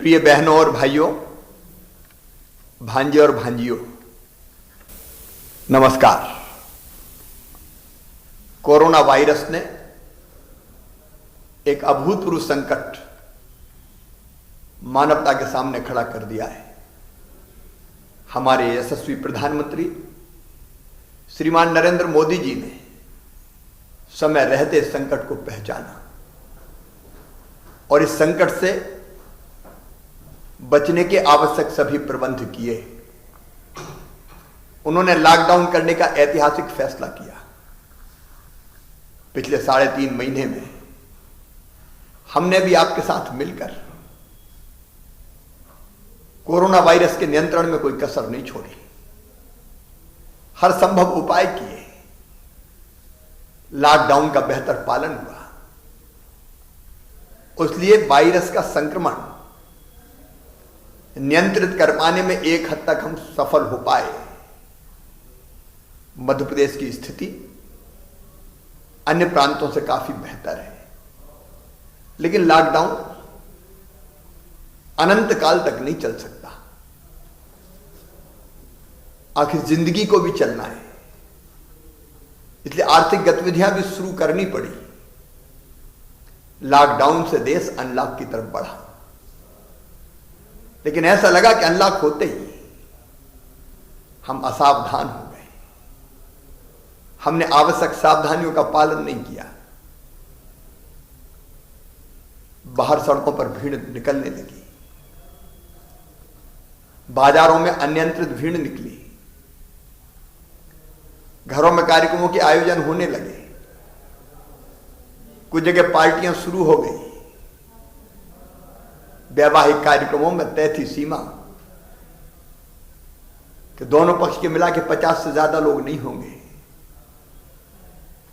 प्रिय बहनों और भाइयों, भांजे और भांजियों, नमस्कार। कोरोना वायरस ने एक अभूतपूर्व संकट मानवता के सामने खड़ा कर दिया है। हमारे यशस्वी प्रधानमंत्री श्रीमान नरेंद्र मोदी जी ने समय रहते संकट को पहचाना और इस संकट से बचने के आवश्यक सभी प्रबंध किए। उन्होंने लॉकडाउन करने का ऐतिहासिक फैसला किया। पिछले 3.5 महीने में हमने भी आपके साथ मिलकर कोरोना वायरस के नियंत्रण में कोई कसर नहीं छोड़ी। हर संभव उपाय किए। लॉकडाउन का बेहतर पालन हुआ। इसलिए वायरस का संक्रमण नियंत्रित कर पाने में एक हद तक हम सफल हो पाए। मध्य प्रदेश की स्थिति अन्य प्रांतों से काफी बेहतर है, लेकिन लॉकडाउन अनंत काल तक नहीं चल सकता। आखिर जिंदगी को भी चलना है, इसलिए आर्थिक गतिविधियां भी शुरू करनी पड़ी। लॉकडाउन से देश अनलॉक की तरफ बढ़ा, लेकिन ऐसा लगा कि अनलॉक होते ही हम असावधान हो गए। हमने आवश्यक सावधानियों का पालन नहीं किया। बाहर सड़कों पर भीड़ निकलने लगी। बाजारों में अनियंत्रित भीड़ निकली। घरों में कार्यक्रमों के आयोजन होने लगे। कुछ जगह पार्टियां शुरू हो गई। वैवाहिक कार्यक्रमों में तय थी सीमा कि दोनों पक्ष के मिला के 50 से ज्यादा लोग नहीं होंगे,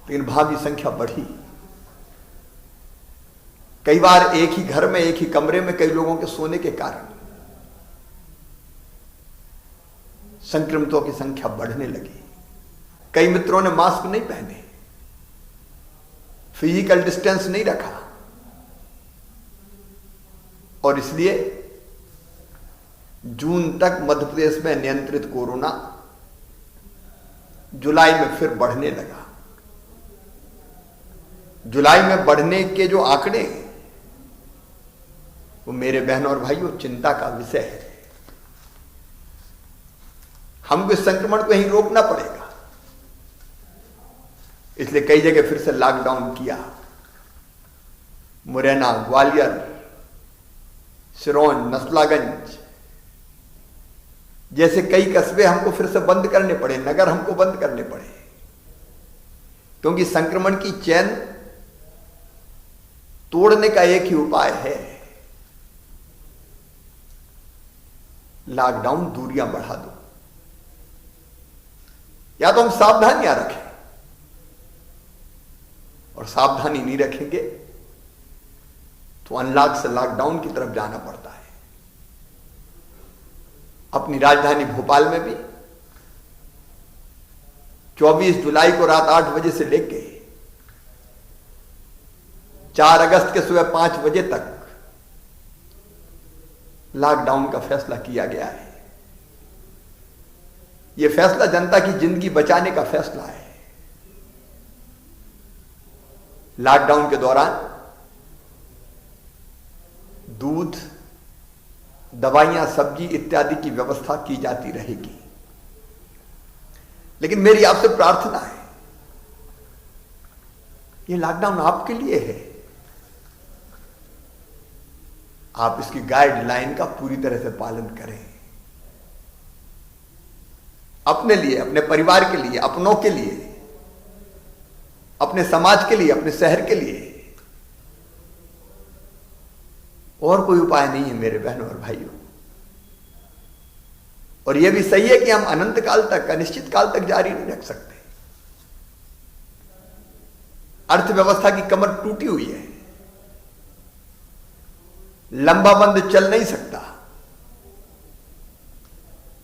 लेकिन भावी संख्या बढ़ी। कई बार एक ही घर में, एक ही कमरे में कई लोगों के सोने के कारण संक्रमितों की संख्या बढ़ने लगी। कई मित्रों ने मास्क नहीं पहने, फिजिकल डिस्टेंस नहीं रखा, और इसलिए जून तक मध्य प्रदेश में नियंत्रित कोरोना जुलाई में फिर बढ़ने लगा। जुलाई में बढ़ने के जो आंकड़े हैं वो मेरे बहनों और भाइयों चिंता का विषय है। हमको इस संक्रमण को यहीं रोकना पड़ेगा। इसलिए कई जगह फिर से लॉकडाउन किया। मुरैना, ग्वालियर, सिरोंज, नसलागंज जैसे कई कस्बे हमको फिर से बंद करने पड़े, नगर हमको बंद करने पड़े, क्योंकि संक्रमण की चेन तोड़ने का एक ही उपाय है, लॉकडाउन, दूरियां बढ़ा दो। या तो हम सावधानियां रखें, और सावधानी नहीं रखेंगे तो अनलॉक से लॉकडाउन की तरफ जाना पड़ता है। अपनी राजधानी भोपाल में भी 24 जुलाई को रात 8 बजे से लेकर 4 अगस्त के सुबह 5 बजे तक लॉकडाउन का फैसला किया गया है। यह फैसला जनता की जिंदगी बचाने का फैसला है। लॉकडाउन के दौरान दूध, दवाइयां, सब्जी इत्यादि की व्यवस्था की जाती रहेगी। लेकिन मेरी आपसे प्रार्थना है, यह लॉकडाउन आपके लिए है। आप इसकी गाइडलाइन का पूरी तरह से पालन करें। अपने लिए, अपने परिवार के लिए, अपनों के लिए, अपने समाज के लिए, अपने शहर के लिए। और कोई उपाय नहीं है मेरे बहनों और भाइयों। और यह भी सही है कि हम अनंत काल तक, अनिश्चित काल तक जारी नहीं रख सकते। अर्थव्यवस्था की कमर टूटी हुई है, लंबा बंद चल नहीं सकता,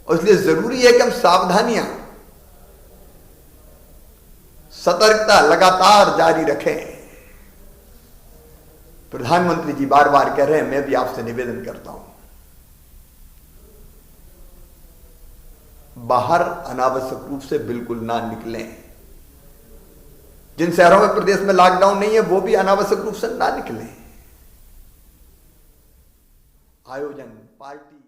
और इसलिए जरूरी है कि हम सावधानियां, सतर्कता लगातार जारी रखें, प्रधानमंत्री जी बार बार कह रहे हैं, मैं भी आपसे निवेदन करता हूं, बाहर अनावश्यक रूप से बिल्कुल ना निकलें। जिन शहरों में प्रदेश में लॉकडाउन नहीं है वो भी अनावश्यक रूप से ना निकलें। आयोजन, पार्टी